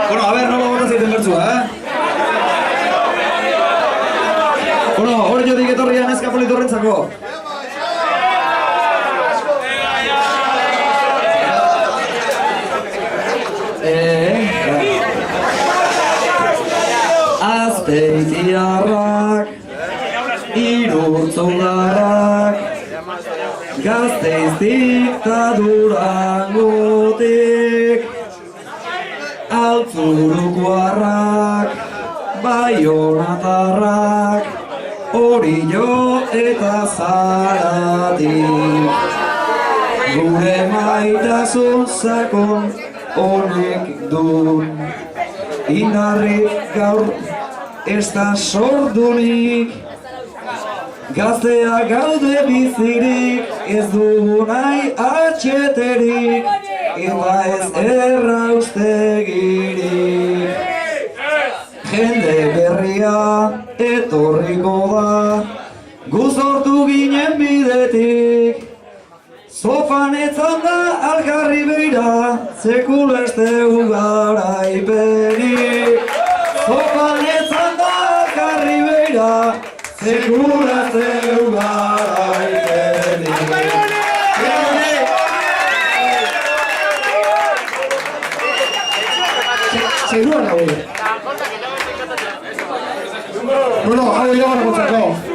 Bueno, a ver, no lo vamos a hacer en bertsua, Bueno, hori jodik etorrian eskapolito horrentzako. Azpeitiarrak, irurtzundarrak, Gasteiztik eta Durangotik, Altzurukoarrak, Baionatarrak, Orillo eta Zaratik. Gure maitasun sakon honek du, indarrik gaur ez da sordunik. Gaztea gaude bizirik, ez dugu nahi atxeterik, eta ez erraustegirik. Jende berria etorriko da, guzortu ginen bidetik. Sofan etzan da alkarri beira, sekula ez dugu garaipenik. Sofan etzan da alkarri beira, sekula ez dugu garaipenik. Seguruan hau. Bueno, hau iragan agotzako.